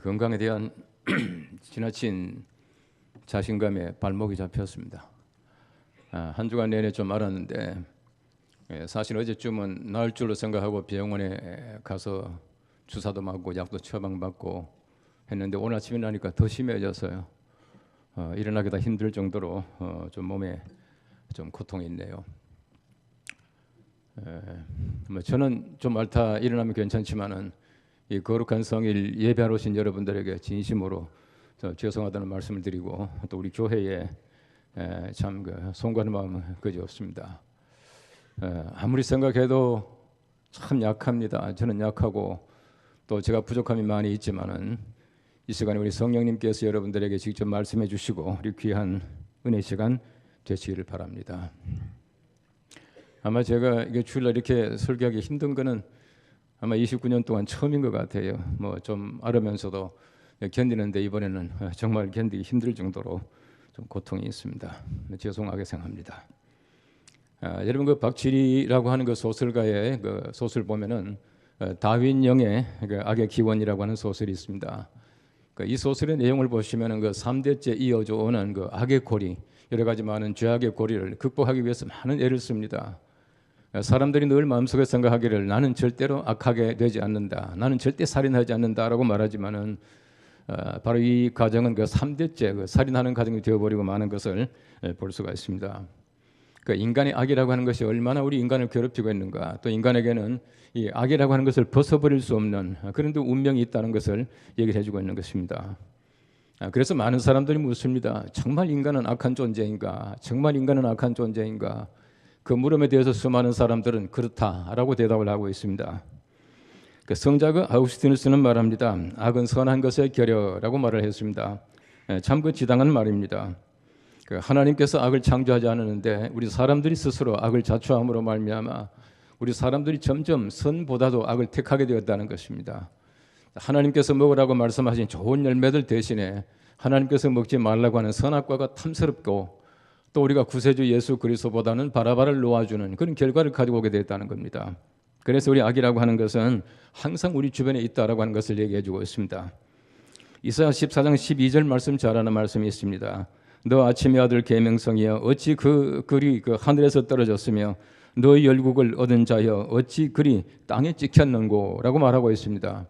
건강에 대한 지나친 자신감에 발목이 잡혔습니다. 한 주간 내내 좀 알았는데 사실 어제쯤은 나을 줄로 생각하고 병원에 가서 주사도 맞고 약도 처방받고 했는데 오늘 아침에 나니까 더 심해져서요. 일어나기가 힘들 정도로 좀 몸에 좀 고통이 있네요. 저는 좀 앓다 일어나면 괜찮지만은 이 거룩한 성일 예배하러 오신 여러분들에게 진심으로 죄송하다는 말씀을 드리고 또 우리 교회에 참 송구하는 마음은 그지 없습니다. 아무리 생각해도 참 약합니다. 저는 약하고 또 제가 부족함이 많이 있지만은 이 시간에 우리 성령님께서 여러분들에게 직접 말씀해 주시고 우리 귀한 은혜 시간 되시기를 바랍니다. 아마 제가 이게 주일날 이렇게 설교하기 힘든 거는 아마 29년 동안 처음인 것 같아요. 뭐 좀 알으면서도 견디는데 이번에는 정말 견디기 힘들 정도로 좀 고통이 있습니다. 죄송하게 생각합니다. 여러분 그 박지리라고 하는 그 소설가의 그 소설 보면은 다윈영의 그 악의 기원이라고 하는 소설이 있습니다. 이 소설의 내용을 보시면은 그 3대째 이어져 오는 그 악의 고리, 여러 가지 많은 죄악의 고리를 극복하기 위해서 많은 애를 씁니다. 사람들이 늘 마음속에 생각하기를 나는 절대로 악하게 되지 않는다, 나는 절대 살인하지 않는다라고 말하지만은 바로 이 가정은 그 3대째 그 살인하는 가정이 되어버리고 마는 것을 볼 수가 있습니다. 그 인간의 악이라고 하는 것이 얼마나 우리 인간을 괴롭히고 있는가, 또 인간에게는 이 악이라고 하는 것을 벗어버릴 수 없는 그런 운명이 있다는 것을 얘기를 해주고 있는 것입니다. 그래서 많은 사람들이 묻습니다. 정말 인간은 악한 존재인가? 정말 인간은 악한 존재인가? 그 물음에 대해서 수많은 사람들은 그렇다라고 대답을 하고 있습니다. 그 성자가 아우구스티누스는 말합니다. 악은 선한 것의 결여라고 말을 했습니다. 참 그 지당한 말입니다. 그 하나님께서 악을 창조하지 않았는데 우리 사람들이 스스로 악을 자초함으로 말미암아 우리 사람들이 점점 선보다도 악을 택하게 되었다는 것입니다. 하나님께서 먹으라고 말씀하신 좋은 열매들 대신에 하나님께서 먹지 말라고 하는 선악과가 탐스럽고 또 우리가 구세주 예수 그리스도보다는 바라바를 놓아주는 그런 결과를 가지고 오게 되었다는 겁니다. 그래서 우리 악이라고 하는 것은 항상 우리 주변에 있다라고 하는 것을 얘기해 주고 있습니다. 이사야 14장 12절 말씀 잘 아는 말씀이 있습니다. 너 아침의 아들 계명성이여 어찌 그리 하늘에서 떨어졌으며 너의 열국을 얻은 자여 어찌 그리 땅에 찍혔는고 라고 말하고 있습니다.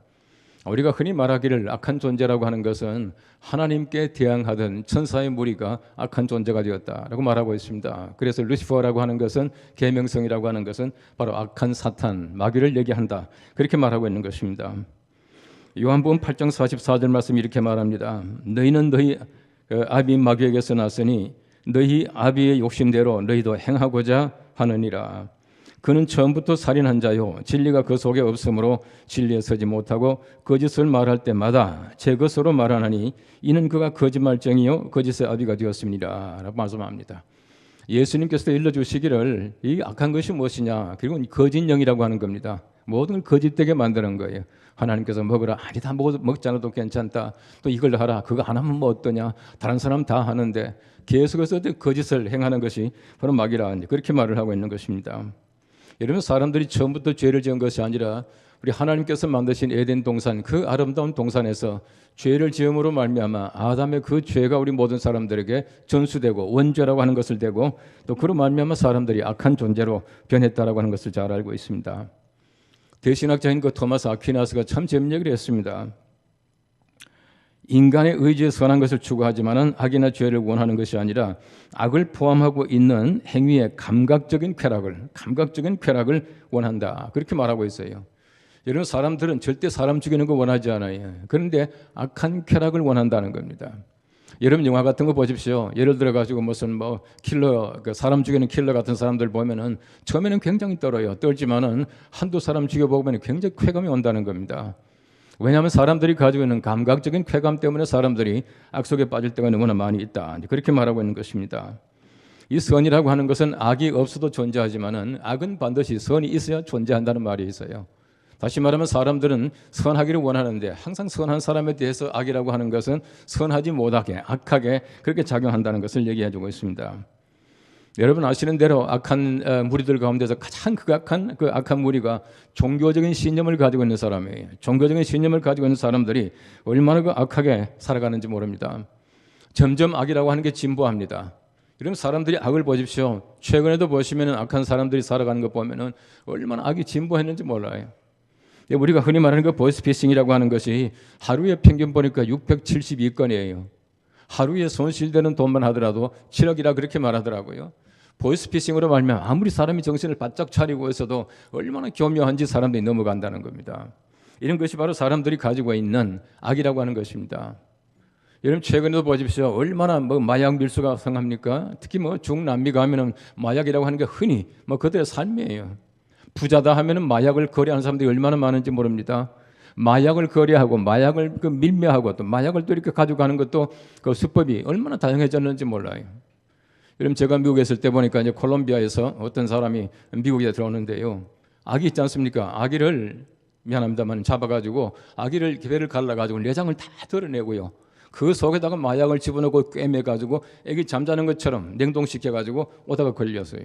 우리가 흔히 말하기를 악한 존재라고 하는 것은 하나님께 대항하던 천사의 무리가 악한 존재가 되었다라고 말하고 있습니다. 그래서 루시퍼라고 하는 것은 계명성이라고 하는 것은 바로 악한 사탄, 마귀를 얘기한다, 그렇게 말하고 있는 것입니다. 요한복음 8장 44절 말씀 이렇게 말합니다. 너희는 너희 아비 마귀에게서 났으니 너희 아비의 욕심대로 너희도 행하고자 하느니라. 그는 처음부터 살인한 자요 진리가 그 속에 없으므로 진리에 서지 못하고 거짓을 말할 때마다 제 것으로 말하나니 이는 그가 거짓말쟁이요 거짓의 아비가 되었습니다 라고 말씀합니다. 예수님께서 일러주시기를 이 악한 것이 무엇이냐, 그리고 거짓 영이라고 하는 겁니다. 모든 걸 거짓되게 만드는 거예요. 하나님께서 먹으라, 아니 다 먹지 않아도 괜찮다, 또 이걸 하라, 그거 안 하면 뭐 어떠냐, 다른 사람 다 하는데 계속해서 거짓을 행하는 것이 바로 마귀라, 그렇게 말을 하고 있는 것입니다. 여러분 사람들이 처음부터 죄를 지은 것이 아니라 우리 하나님께서 만드신 에덴 동산, 그 아름다운 동산에서 죄를 지음으로 말미암아 아담의 그 죄가 우리 모든 사람들에게 전수되고 원죄라고 하는 것을 대고 또 그로 말미암아 사람들이 악한 존재로 변했다라고 하는 것을 잘 알고 있습니다. 대신학자인 그 토마스 아퀴나스가 참 재밌는 얘기를 했습니다. 인간의 의지에 선한 것을 추구하지만은 악이나 죄를 원하는 것이 아니라 악을 포함하고 있는 행위의 감각적인 쾌락을 원한다, 그렇게 말하고 있어요. 여러분 사람들은 절대 사람 죽이는 거 원하지 않아요. 그런데 악한 쾌락을 원한다는 겁니다. 여러분 영화 같은 거 보십시오. 예를 들어 가지고 무슨 킬러, 사람 죽이는 킬러 같은 사람들 보면은 처음에는 굉장히 떨지만은 한두 사람 죽여보면 굉장히 쾌감이 온다는 겁니다. 왜냐하면 사람들이 가지고 있는 감각적인 쾌감 때문에 사람들이 악 속에 빠질 때가 너무나 많이 있다, 그렇게 말하고 있는 것입니다. 이 선이라고 하는 것은 악이 없어도 존재하지만은 악은 반드시 선이 있어야 존재한다는 말이 있어요. 다시 말하면 사람들은 선하기를 원하는데 항상 선한 사람에 대해서 악이라고 하는 것은 선하지 못하게, 악하게 그렇게 작용한다는 것을 얘기해 주고 있습니다. 여러분 아시는 대로 악한 무리들 가운데서 가장 극악한 그 악한 무리가 종교적인 신념을 가지고 있는 사람이에요. 종교적인 신념을 가지고 있는 사람들이 얼마나 그 악하게 살아가는지 모릅니다. 점점 악이라고 하는 게 진보합니다. 이런 사람들이 악을 보십시오. 최근에도 보시면 악한 사람들이 살아가는 거 보면은 얼마나 악이 진보했는지 몰라요. 우리가 흔히 말하는 그 보이스피싱이라고 하는 것이 하루에 평균 보니까 672건이에요. 하루에 손실되는 돈만 하더라도 7억이라 그렇게 말하더라고요. 보이스피싱으로 말하면 아무리 사람이 정신을 바짝 차리고 있어도 얼마나 교묘한지 사람들이 넘어간다는 겁니다. 이런 것이 바로 사람들이 가지고 있는 악이라고 하는 것입니다. 여러분 최근에도 보십시오. 얼마나 마약 밀수가 성합니까? 특히 중남미 가면은 마약이라고 하는 게 흔히 그들의 삶이에요. 부자다 하면은 마약을 거래하는 사람들이 얼마나 많은지 모릅니다. 마약을 거래하고 마약을 밀매하고 또 마약을 또 이렇게 가져가는 것도 그 수법이 얼마나 다양해졌는지 몰라요. 여러분 제가 미국에 있을 때 보니까 이제 콜롬비아에서 어떤 사람이 미국에 들어오는데요. 아기 있지 않습니까? 아기를 미안합니다만 잡아가지고 아기를 배를 갈라가지고 내장을 다 드러내고요. 그 속에다가 마약을 집어넣고 꿰매가지고 아기 잠자는 것처럼 냉동시켜가지고 오다가 걸렸어요.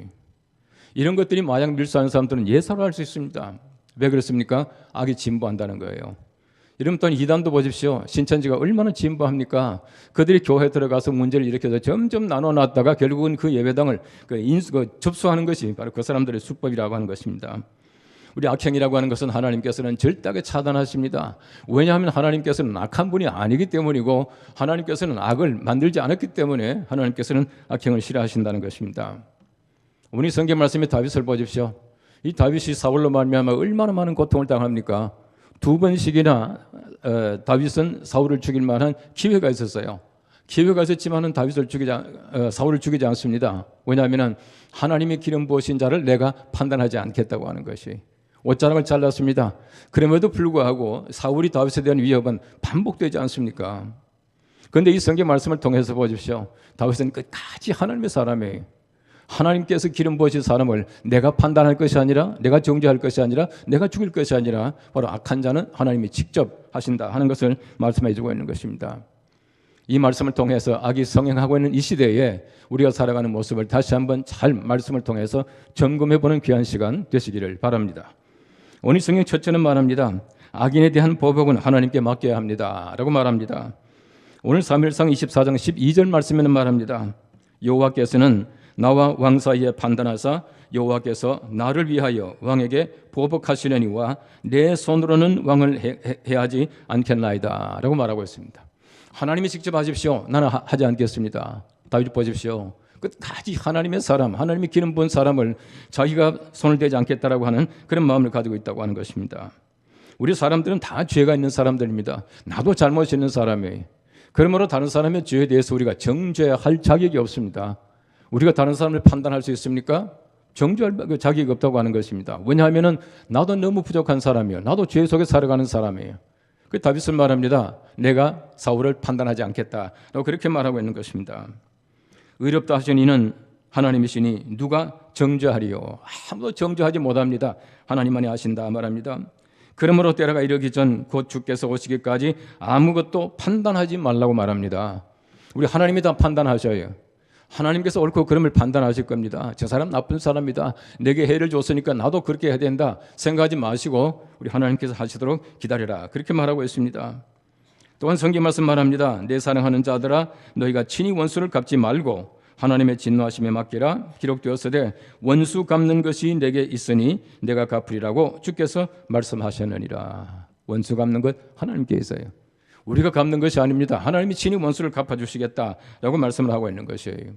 이런 것들이 마약 밀수하는 사람들은 예사로 할 수 있습니다. 왜 그렇습니까? 악이 진보한다는 거예요. 여러분 또 이단도 보십시오. 신천지가 얼마나 진보합니까? 그들이 교회에 들어가서 문제를 일으켜서 점점 나눠놨다가 결국은 그 예배당을 접수하는 것이 바로 그 사람들의 수법이라고 하는 것입니다. 우리 악행이라고 하는 것은 하나님께서는 절대하게 차단하십니다. 왜냐하면 하나님께서는 악한 분이 아니기 때문이고 하나님께서는 악을 만들지 않았기 때문에 하나님께서는 악행을 싫어하신다는 것입니다. 오늘 성경 말씀에 다윗을 보십시오. 이 다윗이 사울로 말미암아 얼마나 많은 고통을 당합니까? 2번씩이나 다윗은 사울을 죽일 만한 기회가 있었어요. 기회가 있었지만은 사울을 죽이지 않습니다. 왜냐하면 하나님이 기름 부으신 자를 내가 판단하지 않겠다고 하는 것이 옷자락을 잘랐습니다. 그럼에도 불구하고 사울이 다윗에 대한 위협은 반복되지 않습니까? 그런데 이 성경 말씀을 통해서 보십시오. 다윗은 끝까지 하나님의 사람이에요. 하나님께서 기름 부으신 사람을 내가 판단할 것이 아니라 내가 정죄할 것이 아니라 내가 죽일 것이 아니라 바로 악한 자는 하나님이 직접 하신다 하는 것을 말씀해 주고 있는 것입니다. 이 말씀을 통해서 악이 성행하고 있는 이 시대에 우리가 살아가는 모습을 다시 한번 잘 말씀을 통해서 점검해 보는 귀한 시간 되시기를 바랍니다. 오늘 성경 첫째는 말합니다. 악인에 대한 보복은 하나님께 맡겨야 합니다 라고 말합니다. 오늘 사무엘상 24장 12절 말씀에는 말합니다. 여호와께서는 나와 왕 사이에 판단하사 여호와께서 나를 위하여 왕에게 보복하시려니와 내 손으로는 왕을 해하지 않겠나이다 라고 말하고 있습니다. 하나님이 직접 하십시오. 나는 하지 않겠습니다. 다윗 보십시오. 끝까지 하나님의 사람, 하나님이 기름 부은 사람을 자기가 손을 대지 않겠다라고 하는 그런 마음을 가지고 있다고 하는 것입니다. 우리 사람들은 다 죄가 있는 사람들입니다. 나도 잘못이 있는 사람이에요. 그러므로 다른 사람의 죄에 대해서 우리가 정죄할 자격이 없습니다. 우리가 다른 사람을 판단할 수 있습니까? 정죄할 자격이 없다고 하는 것입니다. 왜냐하면 나도 너무 부족한 사람이에요. 나도 죄 속에 살아가는 사람이에요. 그 다윗은 말합니다. 내가 사울을 판단하지 않겠다라고 그렇게 말하고 있는 것입니다. 의롭다 하신 이는 하나님이시니 누가 정죄하리요? 아무도 정죄하지 못합니다. 하나님만이 하신다 말합니다. 그러므로 때가 이르기 전 곧 주께서 오시기까지 아무것도 판단하지 말라고 말합니다. 우리 하나님이 다 판단하셔요. 하나님께서 옳고 그름을 판단하실 겁니다. 저 사람 나쁜 사람이다. 내게 해를 줬으니까 나도 그렇게 해야 된다. 생각하지 마시고 우리 하나님께서 하시도록 기다려라. 그렇게 말하고 있습니다. 또한 성경 말씀 말합니다. 내 사랑하는 자들아 너희가 친히 원수를 갚지 말고 하나님의 진노하심에 맡기라. 기록되었으되 원수 갚는 것이 내게 있으니 내가 갚으리라고 주께서 말씀하셨느니라. 원수 갚는 것 하나님께 있어요. 우리가 갚는 것이 아닙니다. 하나님이 친히 원수를 갚아주시겠다라고 말씀을 하고 있는 것이에요.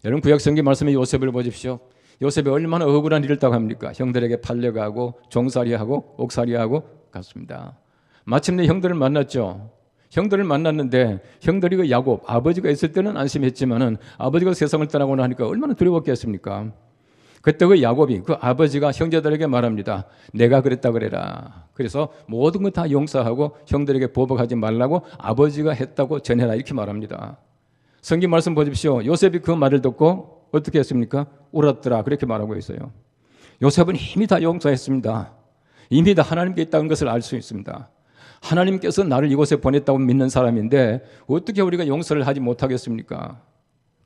여러분 구약 성경 말씀에 요셉을 보십시오. 요셉이 얼마나 억울한 일을 당합니까? 형들에게 팔려가고 종살이하고 옥살이하고 갔습니다. 마침내 형들을 만났죠. 형들을 만났는데 형들이 그 야곱 아버지가 있을 때는 안심했지만은 아버지가 세상을 떠나고 나니까 얼마나 두려웠겠습니까? 그때 그 야곱이 그 아버지가 형제들에게 말합니다. 내가 그랬다 그래라. 그래서 모든 거 다 용서하고 형들에게 보복하지 말라고 아버지가 했다고 전해라 이렇게 말합니다. 성경 말씀 보십시오. 요셉이 그 말을 듣고 어떻게 했습니까? 울었더라 그렇게 말하고 있어요. 요셉은 이미 다 용서했습니다. 이미 다 하나님께 있다는 것을 알 수 있습니다. 하나님께서 나를 이곳에 보냈다고 믿는 사람인데 어떻게 우리가 용서를 하지 못하겠습니까?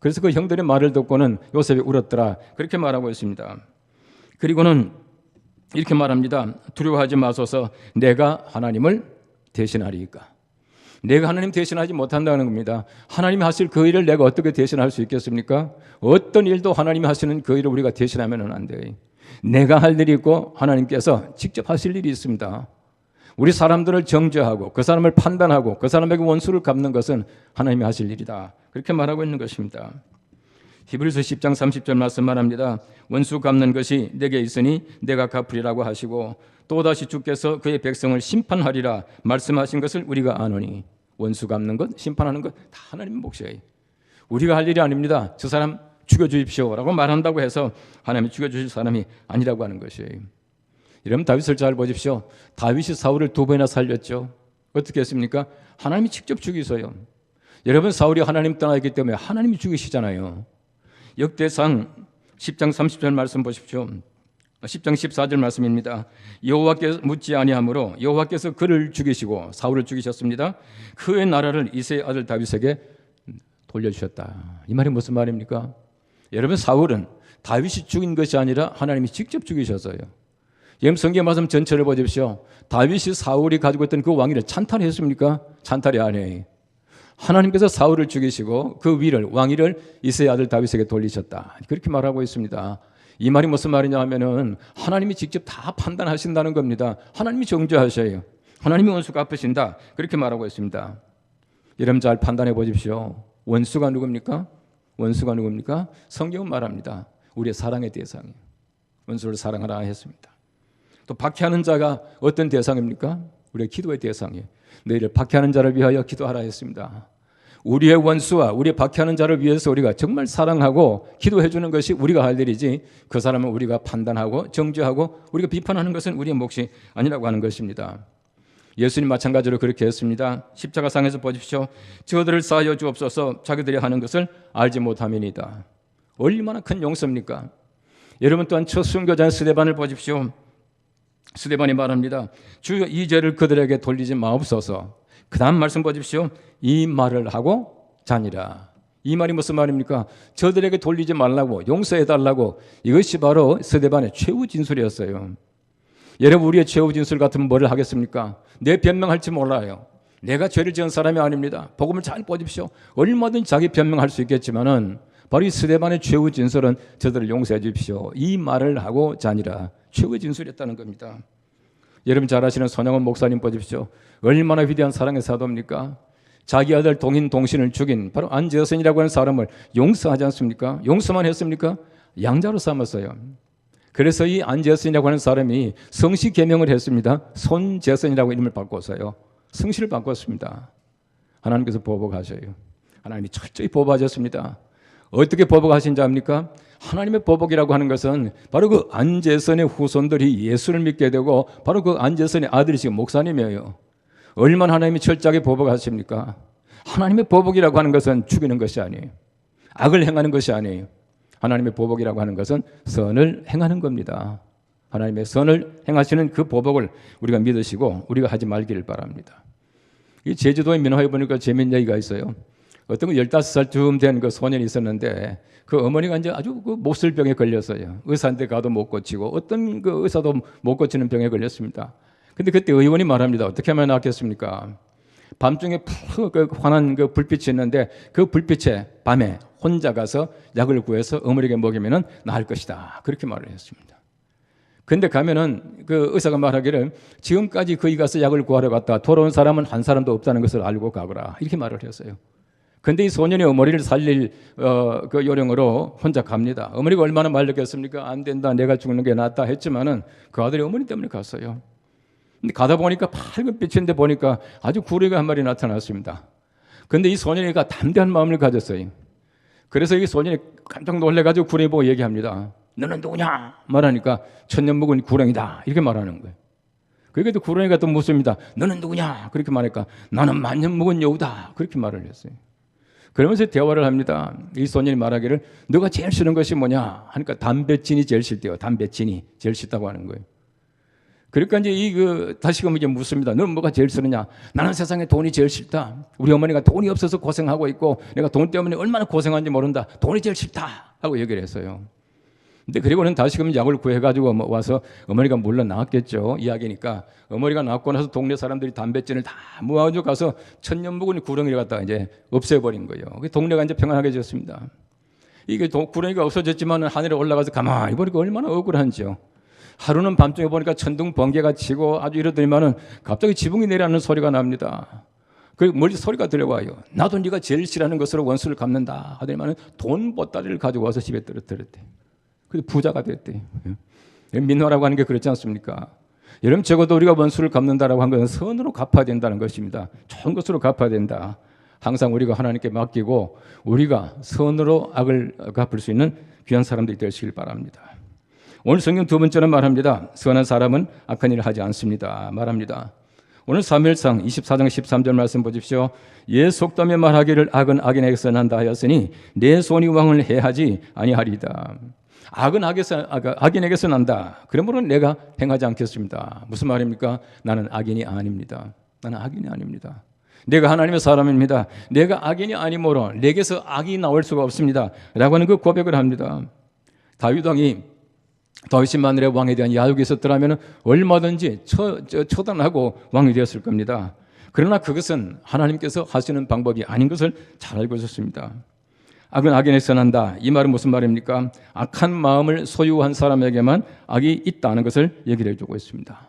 그래서 그 형들의 말을 듣고는 요셉이 울었더라. 그렇게 말하고 있습니다. 그리고는 이렇게 말합니다. 두려워하지 마소서. 내가 하나님을 대신하리이까. 내가 하나님 대신하지 못한다는 겁니다. 하나님이 하실 그 일을 내가 어떻게 대신할 수 있겠습니까? 어떤 일도 하나님이 하시는 그 일을 우리가 대신하면 안 돼요. 내가 할 일이 있고 하나님께서 직접 하실 일이 있습니다. 우리 사람들을 정죄하고 그 사람을 판단하고 그 사람에게 원수를 갚는 것은 하나님이 하실 일이다. 그렇게 말하고 있는 것입니다. 히브리서 10장 30절 말씀 말합니다. 원수 갚는 것이 내게 있으니 내가 갚으리라고 하시고 또다시 주께서 그의 백성을 심판하리라 말씀하신 것을 우리가 아노니. 원수 갚는 것, 심판하는 것 다 하나님의 몫이에요. 우리가 할 일이 아닙니다. 저 사람 죽여주십시오라고 말한다고 해서 하나님이 죽여주실 사람이 아니라고 하는 것이에요. 여러분 다윗을 잘 보십시오. 다윗이 사울을 2번이나 살렸죠. 어떻게 했습니까? 하나님이 직접 죽이서요. 여러분 사울이 하나님 떠나있기 때문에 하나님이 죽이시잖아요. 역대상 10장 30절 말씀 보십시오. 10장 14절 말씀입니다. 여호와께서 묻지 아니하므로 여호와께서 그를 죽이시고 사울을 죽이셨습니다. 그의 나라를 이새의 아들 다윗에게 돌려주셨다. 이 말이 무슨 말입니까? 여러분 사울은 다윗이 죽인 것이 아니라 하나님이 직접 죽이셨어요. 여러분 성경 말씀 전체를 보십시오. 다윗이 사울이 가지고 있던 그 왕위를 찬탈했습니까? 찬탈이 아니에요. 하나님께서 사울을 죽이시고 그 위를 왕위를 이새의 아들 다윗에게 돌리셨다. 그렇게 말하고 있습니다. 이 말이 무슨 말이냐 하면은 하나님이 직접 다 판단하신다는 겁니다. 하나님이 정죄하셔요. 하나님이 원수 갚으신다. 그렇게 말하고 있습니다. 여러분 잘 판단해 보십시오. 원수가 누굽니까? 원수가 누굽니까? 성경은 말합니다. 우리의 사랑의 대상이에요. 원수를 사랑하라 했습니다. 또 박해하는 자가 어떤 대상입니까? 우리의 기도의 대상이에요. 너희를 박해하는 자를 위하여 기도하라 했습니다. 우리의 원수와 우리의 박해하는 자를 위해서 우리가 정말 사랑하고 기도해 주는 것이 우리가 할 일이지 그 사람은 우리가 판단하고 정죄하고 우리가 비판하는 것은 우리의 몫이 아니라고 하는 것입니다. 예수님 마찬가지로 그렇게 했습니다. 십자가상에서 보십시오. 저들을 사하여 주옵소서 자기들이 하는 것을 알지 못함이니이다. 얼마나 큰 용서입니까? 여러분 또한 첫 순교자 스데반을 보십시오. 스데반이 말합니다. 주여 이 죄를 그들에게 돌리지 마옵소서. 그 다음 말씀 보십시오. 이 말을 하고 자니라. 이 말이 무슨 말입니까? 저들에게 돌리지 말라고 용서해달라고. 이것이 바로 스데반의 최후 진술이었어요. 여러분 우리의 최후 진술 같으면 뭐를 하겠습니까? 내 변명할지 몰라요. 내가 죄를 지은 사람이 아닙니다. 복음을 잘 보십시오. 얼마든지 자기 변명할 수 있겠지만은 바로 이 스데반의 최후 진술은 저들을 용서해 주십시오. 이 말을 하고 자니라. 최후의 진술이었다는 겁니다. 여러분 잘 아시는 손양원 목사님 보십시오. 얼마나 위대한 사랑의 사도입니까? 자기 아들 동인 동신을 죽인 바로 안재선이라고 하는 사람을 용서하지 않습니까? 용서만 했습니까? 양자로 삼았어요. 그래서 이 안재선이라고 하는 사람이 성씨 개명을 했습니다. 손재선이라고 이름을 바꿨어요. 성씨를 바꿨습니다. 하나님께서 보복하셔요. 하나님이 철저히 보복하셨습니다. 어떻게 보복하신지 압니까? 하나님의 보복이라고 하는 것은 바로 그 안재선의 후손들이 예수를 믿게 되고 바로 그 안재선의 아들이 지금 목사님이에요. 얼마나 하나님이 철저하게 보복하십니까? 하나님의 보복이라고 하는 것은 죽이는 것이 아니에요. 악을 행하는 것이 아니에요. 하나님의 보복이라고 하는 것은 선을 행하는 겁니다. 하나님의 선을 행하시는 그 보복을 우리가 믿으시고 우리가 하지 말기를 바랍니다. 이 제주도의 민화에 보니까 재미있는 얘기가 있어요. 어떤 15살쯤 된 그 소년이 있었는데 그 어머니가 이제 아주 그 몹쓸병에 걸렸어요. 의사한테 가도 못 고치고 어떤 그 의사도 못 고치는 병에 걸렸습니다. 근데 그때 의원이 말합니다. 어떻게 하면 낫겠습니까? 밤중에 푹 환한 그 불빛이 있는데 그 불빛에 밤에 혼자 가서 약을 구해서 어머니에게 먹이면 나을 것이다. 그렇게 말을 했습니다. 근데 가면은 그 의사가 말하기를 지금까지 거기 가서 약을 구하러 갔다 돌아온 사람은 한 사람도 없다는 것을 알고 가거라. 이렇게 말을 했어요. 근데 이 소년이 어머니를 살릴 그 요령으로 혼자 갑니다. 어머니가 얼마나 말렸겠습니까? 안 된다. 내가 죽는 게 낫다 했지만은 그 아들이 어머니 때문에 갔어요. 근데 가다 보니까 밝은 빛인데 보니까 아주 구레가 한 마리 나타났습니다. 근데 이 소년이가 담대한 마음을 가졌어요. 그래서 이 소년이 깜짝 놀래가지고 구렁이 보고 얘기합니다. 너는 누구냐? 말하니까 천년 묵은 구렁이다. 이렇게 말하는 거예요. 그게 또 구렁이가 또 묻습니다. 너는 누구냐? 그렇게 말하니까 나는 만년 묵은 여우다. 그렇게 말을 했어요. 그러면서 대화를 합니다. 이 소년이 말하기를 너가 제일 싫은 것이 뭐냐? 하니까 담배진이 제일 싫대요. 담배진이 제일 싫다고 하는 거예요. 그러니까 이제 다시금 이제 묻습니다. 너는 뭐가 제일 싫으냐? 나는 세상에 돈이 제일 싫다. 우리 어머니가 돈이 없어서 고생하고 있고 내가 돈 때문에 얼마나 고생하는지 모른다. 돈이 제일 싫다 하고 얘기를 했어요. 근데 그리고는 다시금 약을 구해가지고 와서 어머니가 물론 나왔겠죠. 이야기니까 어머니가 낳고 나서 동네 사람들이 담뱃진을 다 모아가지고 가서 천년묵은 구렁이를 갖다가 이제 없애버린 거예요. 동네가 이제 평안하게졌습니다. 이게 구렁이가 없어졌지만 하늘에 올라가서 가만히 보니까 얼마나 억울한지요. 하루는 밤중에 보니까 천둥 번개가 치고 아주 이러더니만은 갑자기 지붕이 내려앉는 소리가 납니다. 그 멀리 소리가 들려와요. 나도 네가 제일 싫어하는 것으로 원수를 갚는다 하더니만은 돈 보따리를 가지고 와서 집에 떨어뜨렸대. 그래서 부자가 됐대. 민화라고 하는 게 그렇지 않습니까? 여러분, 적어도 우리가 원수를 갚는다라고 한 것은 선으로 갚아야 된다는 것입니다. 좋은 것으로 갚아야 된다. 항상 우리가 하나님께 맡기고 우리가 선으로 악을 갚을 수 있는 귀한 사람들이 되시길 바랍니다. 오늘 성경 두 번째는 말합니다. 선한 사람은 악한 일을 하지 않습니다. 말합니다. 오늘 사무엘상 24장 13절 말씀 보십시오. 예 속담에 말하기를 악은 악인에게서 난다 하였으니 내 손이 왕을 해하지 아니하리이다. 악은 악인에게서 난다. 그러므로 내가 행하지 않겠습니다. 무슨 말입니까? 나는 악인이 아닙니다. 나는 악인이 아닙니다. 내가 하나님의 사람입니다. 내가 악인이 아니므로 내게서 악이 나올 수가 없습니다. 라고 하는 그 고백을 합니다. 다윗이 만일에 왕에 대한 야욕이 있었더라면 얼마든지 처단하고 왕이 되었을 겁니다. 그러나 그것은 하나님께서 하시는 방법이 아닌 것을 잘 알고 있었습니다. 악은 악인에게서 난다. 이 말은 무슨 말입니까? 악한 마음을 소유한 사람에게만 악이 있다는 것을 얘기를 해주고 있습니다.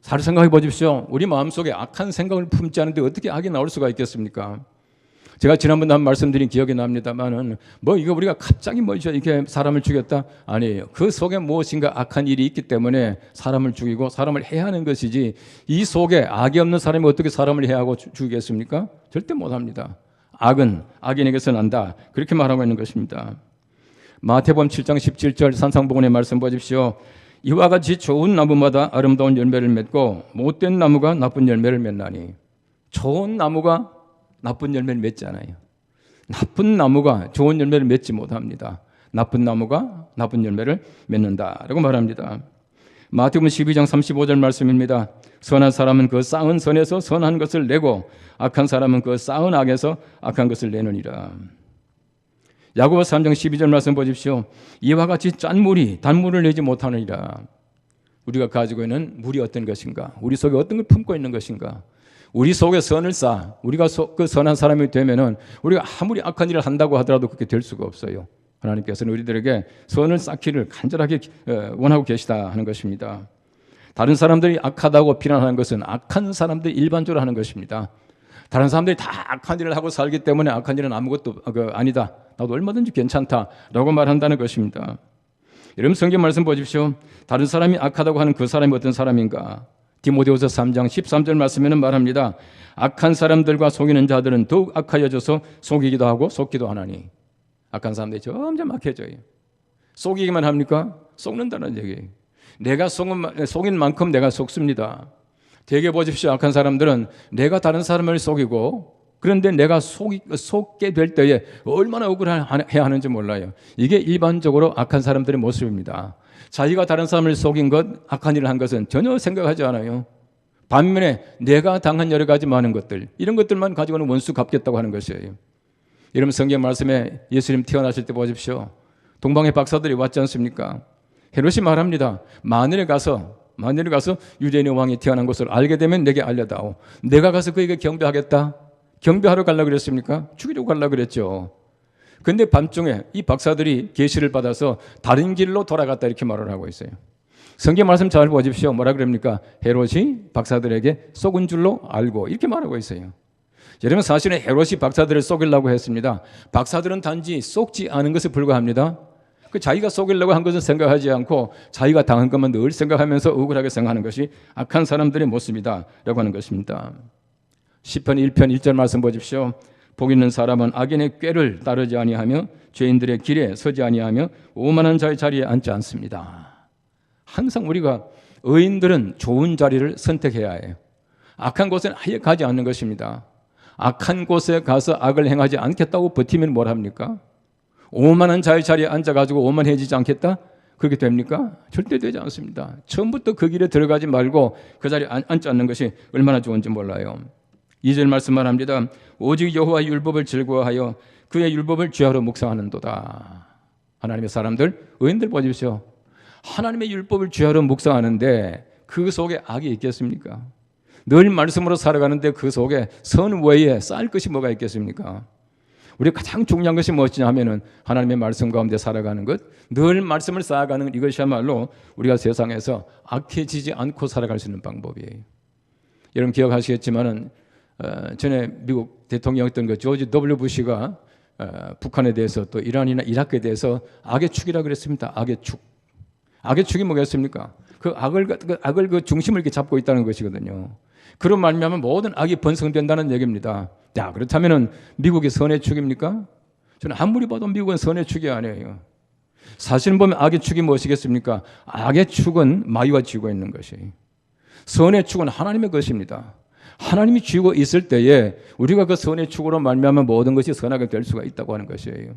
잘 생각해 보십시오. 우리 마음속에 악한 생각을 품지 않은데 어떻게 악이 나올 수가 있겠습니까? 제가 지난번에 한 말씀드린 기억이 납니다만은 이거 우리가 갑자기 이렇게 사람을 죽였다? 아니에요. 그 속에 무엇인가 악한 일이 있기 때문에 사람을 죽이고 사람을 해하는 것이지 이 속에 악이 없는 사람이 어떻게 사람을 해하고 죽이겠습니까? 절대 못합니다. 악은 악인에게서 난다. 그렇게 말하고 있는 것입니다. 마태복음 7장 17절 산상복음의 말씀 보십시오. 이와 같이 좋은 나무마다 아름다운 열매를 맺고 못된 나무가 나쁜 열매를 맺나니. 좋은 나무가 나쁜 열매를 맺지 않아요. 나쁜 나무가 좋은 열매를 맺지 못합니다. 나쁜 나무가 나쁜 열매를 맺는다라고 말합니다. 마태복음 12장 35절 말씀입니다. 선한 사람은 그 쌓은 선에서 선한 것을 내고 악한 사람은 그 쌓은 악에서 악한 것을 내느니라. 야고보 3장 12절 말씀 보십시오. 이와 같이 짠 물이 단물을 내지 못하느니라. 우리가 가지고 있는 물이 어떤 것인가? 우리 속에 어떤 걸 품고 있는 것인가? 우리 속에 선을 쌓아 우리가 그 선한 사람이 되면은 우리가 아무리 악한 일을 한다고 하더라도 그렇게 될 수가 없어요. 하나님께서는 우리들에게 선을 쌓기를 간절하게 원하고 계시다 하는 것입니다. 다른 사람들이 악하다고 비난하는 것은 악한 사람들이 일반적으로 하는 것입니다. 다른 사람들이 다 악한 일을 하고 살기 때문에 악한 일은 아무것도 아니다. 나도 얼마든지 괜찮다라고 말한다는 것입니다. 여러분 성경 말씀 보십시오. 다른 사람이 악하다고 하는 그 사람이 어떤 사람인가? 디모데후서 3장 13절 말씀에는 말합니다. 악한 사람들과 속이는 자들은 더욱 악하여져서 속이기도 하고 속기도 하나니. 악한 사람들이 점점 악해져요. 속이기만 합니까? 속는다는 얘기예요. 내가 속인 만큼 내가 속습니다. 대개 보십시오. 악한 사람들은 내가 다른 사람을 속이고 그런데 내가 속게 될 때에 얼마나 억울해야 하는지 몰라요. 이게 일반적으로 악한 사람들의 모습입니다. 자기가 다른 사람을 속인 것, 악한 일을 한 것은 전혀 생각하지 않아요. 반면에 내가 당한 여러 가지 많은 것들, 이런 것들만 가지고는 원수 갚겠다고 하는 것이에요. 여러분 성경 말씀에 예수님 태어나실 때 보십시오. 동방의 박사들이 왔지 않습니까? 헤롯이 말합니다. 만일에 가서 유대인의 왕이 태어난 것을 알게 되면 내게 알려다오. 내가 가서 그에게 경배하겠다. 경배하러 가려고 그랬습니까? 죽이려고 가려고 그랬죠. 근데 밤중에 이 박사들이 계시를 받아서 다른 길로 돌아갔다 이렇게 말을 하고 있어요. 성경 말씀 잘 보십시오. 뭐라 그럽니까? 헤롯이 박사들에게 속은 줄로 알고 이렇게 말하고 있어요. 여러분 사실은 헤롯이 박사들을 속이려고 했습니다. 박사들은 단지 속지 않은 것에 불과합니다. 자기가 속이려고 한 것은 생각하지 않고 자기가 당한 것만 늘 생각하면서 억울하게 생각하는 것이 악한 사람들의 모습이다 라고 하는 것입니다. 시편 1편 1절 말씀 보십시오. 복 있는 사람은 악인의 꾀를 따르지 아니하며 죄인들의 길에 서지 아니하며 오만한 자의 자리에 앉지 않습니다. 항상 우리가 의인들은 좋은 자리를 선택해야 해요. 악한 곳은 아예 가지 않는 것입니다. 악한 곳에 가서 악을 행하지 않겠다고 버티면 뭘 합니까? 오만한 자의 자리에 앉아가지고 오만해지지 않겠다? 그렇게 됩니까? 절대 되지 않습니다. 처음부터 그 길에 들어가지 말고 그 자리에 앉지 않는 것이 얼마나 좋은지 몰라요. 2절 말씀만 합니다. 오직 여호와의 율법을 즐거워하여 그의 율법을 주야로 묵상하는도다. 하나님의 사람들, 의인들 보십시오. 하나님의 율법을 주야로 묵상하는데 그 속에 악이 있겠습니까? 늘 말씀으로 살아가는데 그 속에 선 외에 쌓을 것이 뭐가 있겠습니까? 우리 가장 중요한 것이 무엇이냐 하면은 하나님의 말씀 가운데 살아가는 것, 늘 말씀을 쌓아가는 이것이야말로 우리가 세상에서 악해지지 않고 살아갈 수 있는 방법이에요. 여러분 기억하시겠지만은 전에 미국 대통령이었던 그 조지 W 부시가 북한에 대해서 또 이란이나 이라크에 대해서 악의 축이라고 그랬습니다. 악의 축. 악의 축이 뭐겠습니까? 그 악을 그 중심을 이렇게 잡고 있다는 것이거든요. 그런 말미암아 모든 악이 번성된다는 얘기입니다. 자, 그렇다면은 미국이 선의 축입니까? 저는 아무리 봐도 미국은 선의 축이 아니에요. 사실 보면 악의 축이 무엇이겠습니까? 악의 축은 마귀가 쥐고 있는 것이. 선의 축은 하나님의 것입니다. 하나님이 쥐고 있을 때에 우리가 그 선의 축으로 말미암아 모든 것이 선하게 될 수가 있다고 하는 것이에요.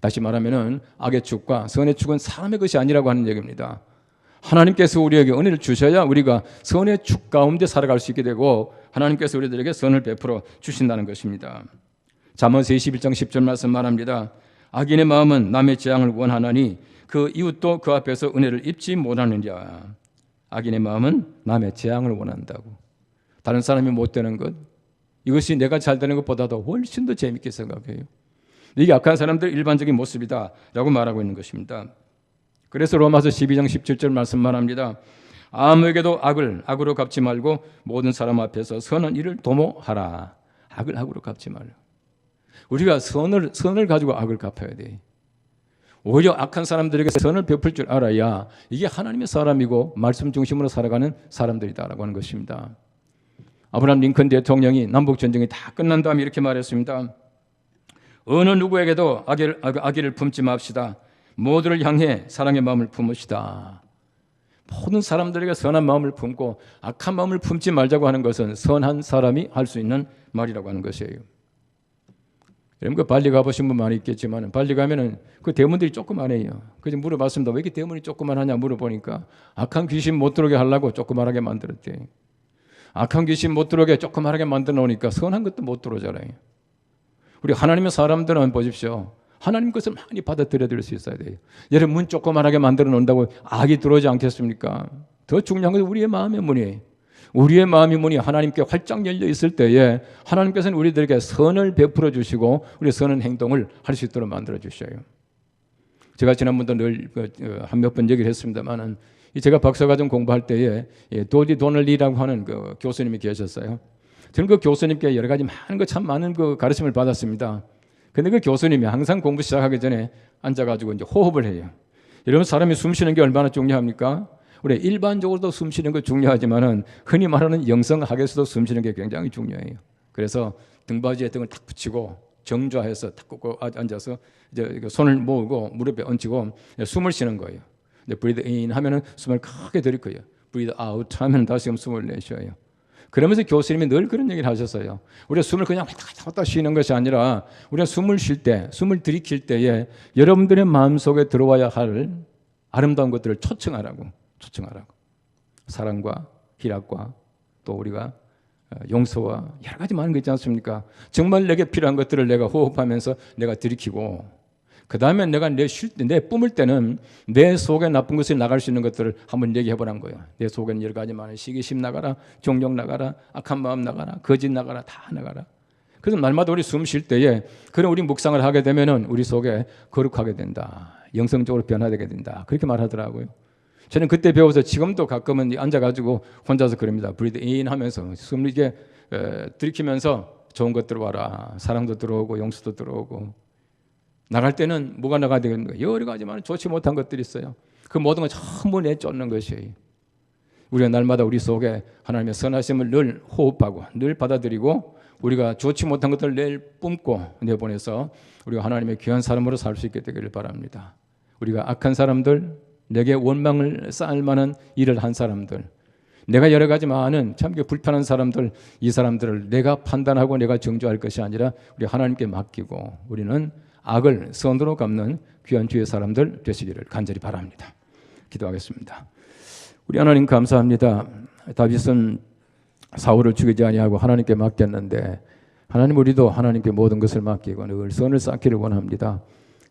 다시 말하면은 악의 축과 선의 축은 사람의 것이 아니라고 하는 얘기입니다. 하나님께서 우리에게 은혜를 주셔야 우리가 선의 축 가운데 살아갈 수 있게 되고 하나님께서 우리들에게 선을 베풀어 주신다는 것입니다. 잠언서 21장 10절 말씀 말합니다. 악인의 마음은 남의 재앙을 원하나니 그 이웃도 그 앞에서 은혜를 입지 못하느냐. 악인의 마음은 남의 재앙을 원한다고. 다른 사람이 못 되는 것, 이것이 내가 잘 되는 것보다도 훨씬 더 재밌게 생각해요. 이게 악한 사람들의 일반적인 모습이다 라고 말하고 있는 것입니다. 그래서 로마서 12장 17절 말씀만 합니다. 아무에게도 악으로 갚지 말고 모든 사람 앞에서 선한 일을 도모하라. 악을 악으로 갚지 말라. 우리가 선을 가지고 악을 갚아야 돼. 오히려 악한 사람들에게 선을 베풀 줄 알아야 이게 하나님의 사람이고 말씀 중심으로 살아가는 사람들이다라고 하는 것입니다. 아브라함 링컨 대통령이 남북전쟁이 다 끝난 다음에 이렇게 말했습니다. 어느 누구에게도 악의를 품지 맙시다. 모두를 향해 사랑의 마음을 품읍시다. 모든 사람들에게 선한 마음을 품고 악한 마음을 품지 말자고 하는 것은 선한 사람이 할 수 있는 말이라고 하는 것이에요. 여러분 그 발리 가보신 분 많이 있겠지만 발리 가면은 그 대문들이 조그만해요. 그래서 물어봤습니다. 왜 이렇게 대문이 조그만하냐 물어보니까 악한 귀신 못 들어오게 하려고 조그만하게 만들었대. 악한 귀신 못 들어오게 조그만하게 만들어 놓으니까 선한 것도 못 들어오잖아요. 우리 하나님의 사람들은 보십시오. 하나님 것을 많이 받아들여 드릴 수 있어야 돼요. 여러분 문 조그만하게 만들어 놓는다고 악이 들어오지 않겠습니까? 더 중요한 것은 우리의 마음의 문이. 우리의 마음의 문이 하나님께 활짝 열려 있을 때에 하나님께서는 우리들에게 선을 베풀어 주시고 우리 선한 행동을 할 수 있도록 만들어 주셔요. 제가 지난번도 늘 한 몇 번 얘기를 했습니다만은 제가 박사과정 공부할 때에 도디 도널리라고 하는 그 교수님이 계셨어요. 저는 그 교수님께 여러 가지 참 많은 그 가르침을 받았습니다. 근데 그 교수님이 항상 공부 시작하기 전에 앉아가지고 이제 호흡을 해요. 여러분 사람이 숨 쉬는 게 얼마나 중요합니까? 우리 일반적으로도 숨 쉬는 거 중요하지만은 흔히 말하는 영성학에서도 숨 쉬는 게 굉장히 중요해요. 그래서 등받이에 등을 탁 붙이고 정좌해서 탁 꽂고 앉아서 이제 손을 모으고 무릎에 얹히고 숨을 쉬는 거예요. breathe in 하면은 숨을 크게 들이켜요. breathe out 하면 다시 숨을 내쉬어요. 그러면서 교수님이 늘 그런 얘기를 하셨어요. 우리가 숨을 그냥 왔다 쉬는 것이 아니라 우리가 숨을 쉴 때, 숨을 들이킬 때에 여러분들의 마음속에 들어와야 할 아름다운 것들을 초청하라고. 사랑과 희락과 또 우리가 용서와 여러 가지 많은 거 있지 않습니까? 정말 내게 필요한 것들을 내가 호흡하면서 내가 들이키고 그 다음에 내가 내 뿜을 때는 내 속에 나쁜 것이 나갈 수 있는 것들을 한번 얘기해보란 거예요. 내 속에는 여러 가지 많은 시기심 나가라, 종력 나가라, 악한 마음 나가라, 거짓 나가라, 다 나가라. 그래서 날마다 우리 숨 쉴 때에 그런 우리 묵상을 하게 되면은 우리 속에 거룩하게 된다. 영성적으로 변화되게 된다. 그렇게 말하더라고요. 저는 그때 배워서 지금도 가끔은 앉아가지고 혼자서 그럽니다. breathe in 하면서 숨을 이렇게 들이키면서 좋은 것 들어와라. 사랑도 들어오고 용서도 들어오고 나갈 때는 뭐가 나가야 되겠는가? 여러 가지만 좋지 못한 것들이 있어요. 그 모든 걸 전부 내쫓는 것이에요. 우리가 날마다 우리 속에 하나님의 선하심을 늘 호흡하고 늘 받아들이고 우리가 좋지 못한 것들을 늘 뿜고 내보내서 우리가 하나님의 귀한 사람으로 살 수 있게 되기를 바랍니다. 우리가 악한 사람들, 내게 원망을 쌓을 만한 일을 한 사람들, 내가 여러 가지 많은 참 불편한 사람들, 이 사람들을 내가 판단하고 내가 정죄할 것이 아니라 우리 하나님께 맡기고 우리는 악을 선으로 갚는 귀한 주의 사람들 되시기를 간절히 바랍니다. 기도하겠습니다. 우리 하나님 감사합니다. 다윗은 사울을 죽이지 아니하고 하나님께 맡겼는데 하나님 우리도 하나님께 모든 것을 맡기고 늘 선을 쌓기를 원합니다.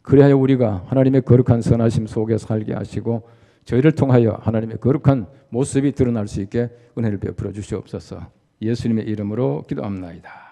그래야 우리가 하나님의 거룩한 선하심 속에 살게 하시고 저희를 통하여 하나님의 거룩한 모습이 드러날 수 있게 은혜를 베풀어 주시옵소서. 예수님의 이름으로 기도합나이다.